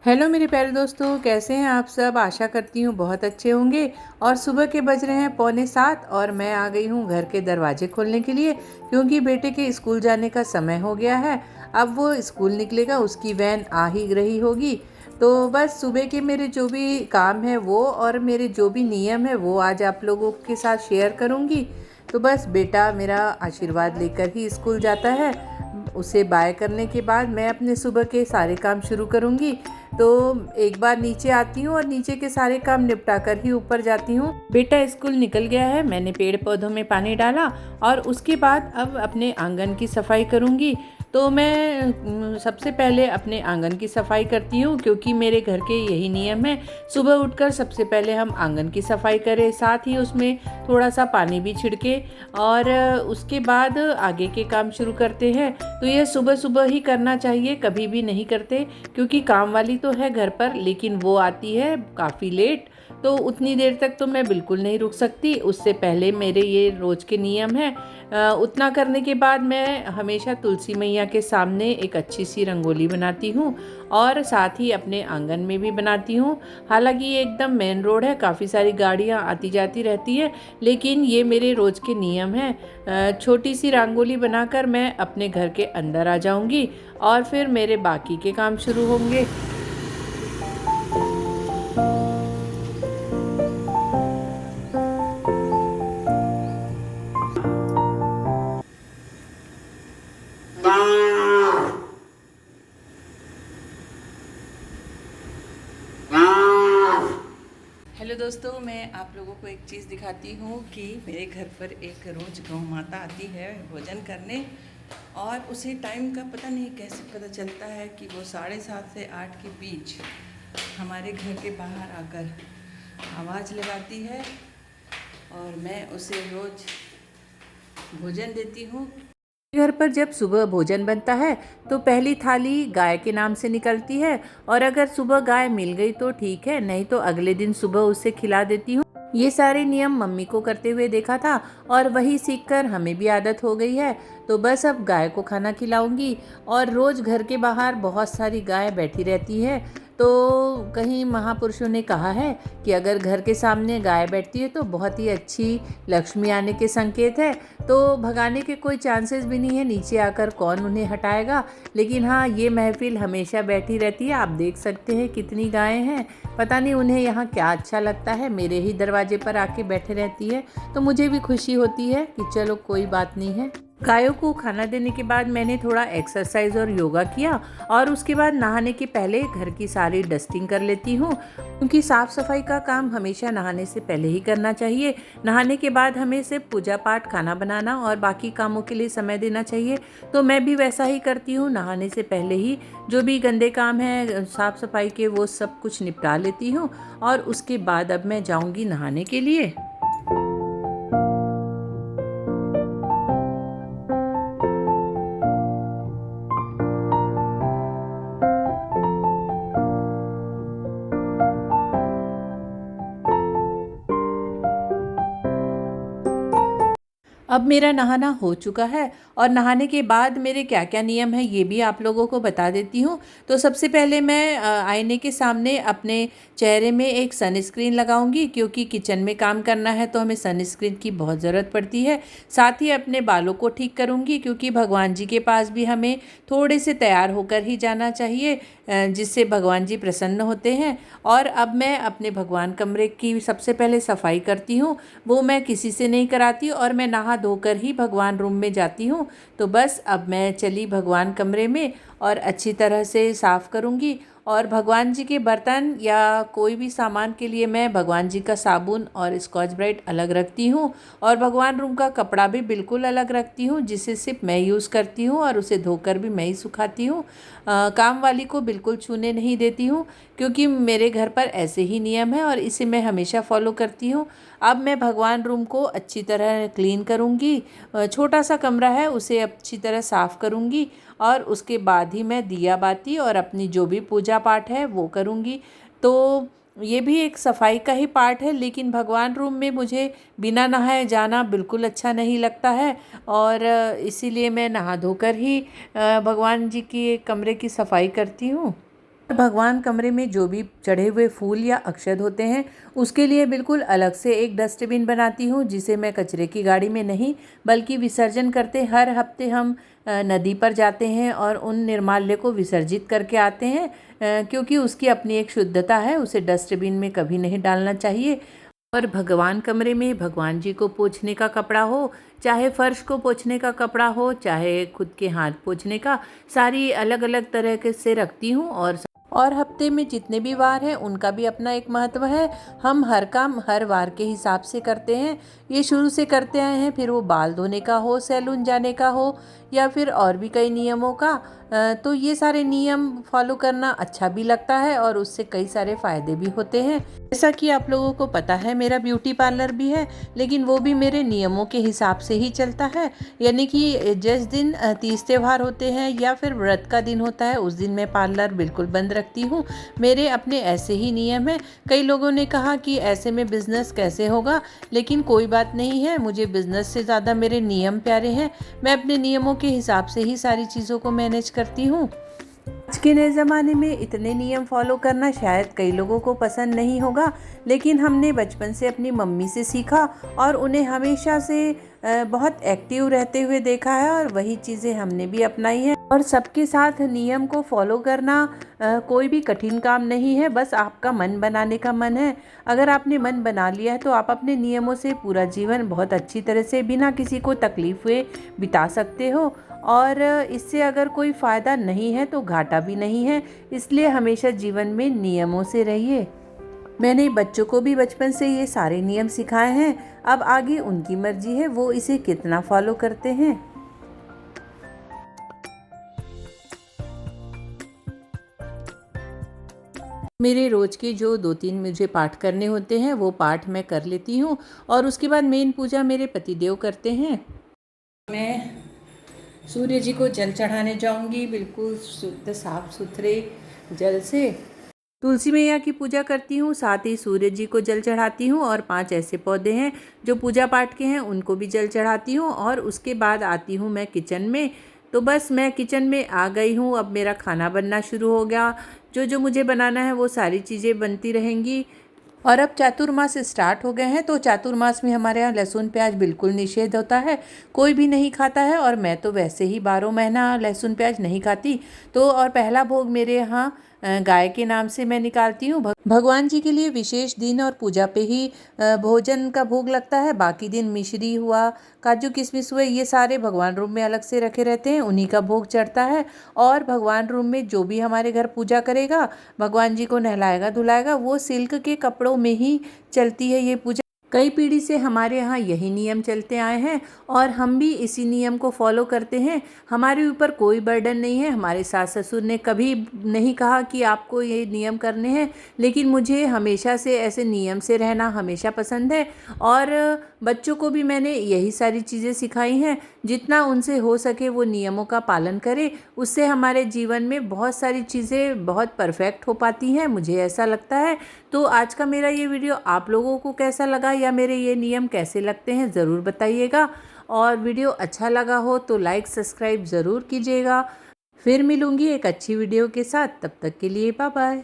Hello मेरे प्यारे दोस्तों, कैसे हैं आप सब। आशा करती हूँ बहुत अच्छे होंगे। और सुबह के बज रहे हैं 6:45 और मैं आ गई हूँ घर के दरवाजे खोलने के लिए, क्योंकि बेटे के स्कूल जाने का समय हो गया है। अब वो स्कूल निकलेगा, उसकी वैन आ ही रही होगी। तो बस सुबह के मेरे जो भी काम है वो और मेरे जो भी नियम है वो आज आप लोगों के साथ शेयर करूँगी। तो बस बेटा मेरा आशीर्वाद लेकर ही स्कूल जाता है। उसे बाय करने के बाद मैं अपने सुबह के सारे काम शुरू करूँगी। तो एक बार नीचे आती हूँ और नीचे के सारे काम निपटा कर ही ऊपर जाती हूँ। बेटा स्कूल निकल गया है, मैंने पेड़ पौधों में पानी डाला और उसके बाद अब अपने आंगन की सफाई करूँगी। तो मैं सबसे पहले अपने आंगन की सफाई करती हूँ, क्योंकि मेरे घर के यही नियम है। सुबह उठकर सबसे पहले हम आंगन की सफाई करें, साथ ही उसमें थोड़ा सा पानी भी छिड़के और उसके बाद आगे के काम शुरू करते हैं। तो यह सुबह सुबह ही करना चाहिए, कभी भी नहीं करते, क्योंकि काम वाली तो है घर पर लेकिन वो आती है काफ़ी लेट। तो उतनी देर तक तो मैं बिल्कुल नहीं रुक सकती, उससे पहले मेरे ये रोज़ के नियम हैं। उतना करने के बाद मैं हमेशा तुलसी मैया के सामने एक अच्छी सी रंगोली बनाती हूँ और साथ ही अपने आंगन में भी बनाती हूँ। हालांकि ये एकदम मेन रोड है, काफ़ी सारी गाड़ियाँ आती जाती रहती है, लेकिन ये मेरे रोज़ के नियम हैं। छोटी सी रंगोली बनाकर मैं अपने घर के अंदर आ जाऊँगी और फिर मेरे बाकी के काम शुरू होंगे। हेलो दोस्तों, मैं आप लोगों को एक चीज़ दिखाती हूँ कि मेरे घर पर एक रोज़ गौ माता आती है भोजन करने। और उसे टाइम का पता नहीं कैसे पता चलता है कि वो 7:30 से 8 के बीच हमारे घर के बाहर आकर आवाज़ लगाती है और मैं उसे रोज़ भोजन देती हूँ। घर पर जब सुबह भोजन बनता है तो पहली थाली गाय के नाम से निकलती है, और अगर सुबह गाय मिल गई तो ठीक है, नहीं तो अगले दिन सुबह उसे खिला देती हूँ। ये सारे नियम मम्मी को करते हुए देखा था और वही सीखकर हमें भी आदत हो गई है। तो बस अब गाय को खाना खिलाऊंगी। और रोज़ घर के बाहर बहुत सारी गाय बैठी रहती है। तो कहीं महापुरुषों ने कहा है कि अगर घर के सामने गाय बैठती है तो बहुत ही अच्छी लक्ष्मी आने के संकेत है। तो भगाने के कोई चांसेस भी नहीं है, नीचे आकर कौन उन्हें हटाएगा। लेकिन हाँ, ये महफिल हमेशा बैठी रहती है। आप देख सकते हैं कितनी गायें हैं, पता नहीं उन्हें यहाँ क्या अच्छा लगता है, मेरे ही दरवाजे पर आके बैठे रहती है। तो मुझे भी खुशी होती है कि चलो कोई बात नहीं है। गायों को खाना देने के बाद मैंने थोड़ा एक्सरसाइज और योगा किया और उसके बाद नहाने के पहले घर की सारी डस्टिंग कर लेती हूँ, क्योंकि साफ़ सफाई का काम हमेशा नहाने से पहले ही करना चाहिए। नहाने के बाद हमें सिर्फ पूजा पाठ, खाना बनाना और बाकी कामों के लिए समय देना चाहिए। तो मैं भी वैसा ही करती हूँ, नहाने से पहले ही जो भी गंदे काम हैं साफ़ सफाई के वो सब कुछ निपटा लेती हूँ। और उसके बाद अब मैं जाऊँगी नहाने के लिए। अब मेरा नहाना हो चुका है और नहाने के बाद मेरे क्या क्या नियम हैं ये भी आप लोगों को बता देती हूँ। तो सबसे पहले मैं आईने के सामने अपने चेहरे में एक सनस्क्रीन लगाऊंगी, क्योंकि किचन में काम करना है तो हमें सनस्क्रीन की बहुत ज़रूरत पड़ती है। साथ ही अपने बालों को ठीक करूंगी, क्योंकि भगवान जी के पास भी हमें थोड़े से तैयार होकर ही जाना चाहिए, जिससे भगवान जी प्रसन्न होते हैं। और अब मैं अपने भगवान कमरे की सबसे पहले सफाई करती हूँ। वो मैं किसी से नहीं कराती और मैं नहा धोकर ही भगवान रूम में जाती हूँ। तो बस अब मैं चली भगवान कमरे में और अच्छी तरह से साफ़ करूँगी। और भगवान जी के बर्तन या कोई भी सामान के लिए मैं भगवान जी का साबुन और स्कॉच ब्राइट अलग रखती हूँ, और भगवान रूम का कपड़ा भी बिल्कुल अलग रखती हूँ, जिसे सिर्फ मैं यूज़ करती हूँ और उसे धोकर भी मैं ही सुखाती हूँ। काम वाली को बिल्कुल छूने नहीं देती हूँ, क्योंकि मेरे घर पर ऐसे ही नियम है और इसे मैं हमेशा फॉलो करती हूँ। अब मैं भगवान रूम को अच्छी तरह क्लीन करूँगी। छोटा सा कमरा है, उसे अच्छी तरह साफ़ करूँगी और उसके बाद ही मैं दिया बाती और अपनी जो भी पूजा पाठ है वो करूँगी। तो ये भी एक सफाई का ही पार्ट है, लेकिन भगवान रूम में मुझे बिना नहाए जाना बिल्कुल अच्छा नहीं लगता है। और इसीलिए मैं नहा धोकर ही भगवान जी की कमरे की सफाई करती हूँ। भगवान कमरे में जो भी चढ़े हुए फूल या अक्षत होते हैं उसके लिए बिल्कुल अलग से एक डस्टबिन बनाती हूँ, जिसे मैं कचरे की गाड़ी में नहीं बल्कि विसर्जन करते हर हफ्ते हम नदी पर जाते हैं और उन निर्माल्य को विसर्जित करके आते हैं, क्योंकि उसकी अपनी एक शुद्धता है, उसे डस्टबिन में कभी नहीं डालना चाहिए। और भगवान कमरे में भगवान जी को पोंछने का कपड़ा हो, चाहे फर्श को पोंछने का कपड़ा हो, चाहे खुद के हाथ पोंछने का, सारी अलग अलग तरह के से रखती हूँ। और हफ्ते में जितने भी वार हैं उनका भी अपना एक महत्व है। हम हर काम हर वार के हिसाब से करते हैं, ये शुरू से करते आए हैं, फिर वो बाल धोने का हो, सैलून जाने का हो, या फिर और भी कई नियमों का। तो ये सारे नियम फॉलो करना अच्छा भी लगता है और उससे कई सारे फ़ायदे भी होते हैं। जैसा कि आप लोगों को पता है मेरा ब्यूटी पार्लर भी है, लेकिन वो भी मेरे नियमों के हिसाब से ही चलता है। यानी कि जिस दिन तीज त्यौहार होते हैं या फिर व्रत का दिन होता है उस दिन मैं पार्लर बिल्कुल बंद रखती हूँ। मेरे अपने ऐसे ही नियम हैं। कई लोगों ने कहा कि ऐसे में बिज़नेस कैसे होगा, लेकिन कोई बात नहीं है, मुझे बिज़नेस से ज़्यादा मेरे नियम प्यारे हैं। मैं अपने नियमों के हिसाब से ही सारी चीज़ों को मैनेज करती हूँ। आज के नए ज़माने में इतने नियम फॉलो करना शायद कई लोगों को पसंद नहीं होगा, लेकिन हमने बचपन से अपनी मम्मी से सीखा और उन्हें हमेशा से बहुत एक्टिव रहते हुए देखा है और वही चीज़ें हमने भी अपनाई हैं। और सबके साथ नियम को फॉलो करना कोई भी कठिन काम नहीं है, बस आपका मन बनाने का मन है। अगर आपने मन बना लिया है तो आप अपने नियमों से पूरा जीवन बहुत अच्छी तरह से बिना किसी को तकलीफ हुए बिता सकते हो। और इससे अगर कोई फ़ायदा नहीं है तो घाटा भी नहीं है, इसलिए हमेशा जीवन में नियमों से रहिए। मैंने बच्चों को भी बचपन से ये सारे नियम सिखाए हैं, अब आगे उनकी मर्जी है वो इसे कितना फॉलो करते हैं। मेरे रोज़ के जो 2-3 मुझे पाठ करने होते हैं वो पाठ मैं कर लेती हूँ और उसके बाद मेन पूजा मेरे पतिदेव करते हैं। मैं सूर्य जी को जल चढ़ाने जाऊंगी बिल्कुल शुद्ध साफ सुथरे जल से। तुलसी मैया की पूजा करती हूँ, साथ ही सूर्य जी को जल चढ़ाती हूँ और 5 ऐसे पौधे हैं जो पूजा पाठ के हैं उनको भी जल चढ़ाती हूँ। और उसके बाद आती हूँ मैं किचन में। तो बस मैं किचन में आ गई हूँ, अब मेरा खाना बनना शुरू हो गया। जो जो मुझे बनाना है वो सारी चीज़ें बनती रहेंगी। और अब चातुर्मास स्टार्ट हो गए हैं, तो चातुर्मास में हमारे यहाँ लहसुन प्याज बिल्कुल निषेध होता है, कोई भी नहीं खाता है। और मैं तो वैसे ही 12 महीना लहसुन प्याज नहीं खाती। तो और पहला भोग मेरे यहाँ गाय के नाम से मैं निकालती हूँ। भगवान जी के लिए विशेष दिन और पूजा पे ही भोजन का भोग लगता है। बाकी दिन मिश्री हुआ, काजू किशमिश हुए, ये सारे भगवान रूम में अलग से रखे रहते हैं, उन्हीं का भोग चढ़ता है। और भगवान रूम में जो भी हमारे घर पूजा करेगा, भगवान जी को नहलाएगा धुलाएगा, वो सिल्क के कपड़ों में ही चलती है ये पूजा। कई पीढ़ी से हमारे यहाँ यही नियम चलते आए हैं और हम भी इसी नियम को फॉलो करते हैं। हमारे ऊपर कोई बर्डन नहीं है, हमारे सास ससुर ने कभी नहीं कहा कि आपको ये नियम करने हैं, लेकिन मुझे हमेशा से ऐसे नियम से रहना हमेशा पसंद है। और बच्चों को भी मैंने यही सारी चीज़ें सिखाई हैं, जितना उनसे हो सके वो नियमों का पालन करें, उससे हमारे जीवन में बहुत सारी चीज़ें बहुत परफेक्ट हो पाती हैं, मुझे ऐसा लगता है। तो आज का मेरा ये वीडियो आप लोगों को कैसा लगा या मेरे ये नियम कैसे लगते हैं ज़रूर बताइएगा। और वीडियो अच्छा लगा हो तो लाइक सब्सक्राइब ज़रूर कीजिएगा। फिर मिलूँगी एक अच्छी वीडियो के साथ, तब तक के लिए बाय बाय।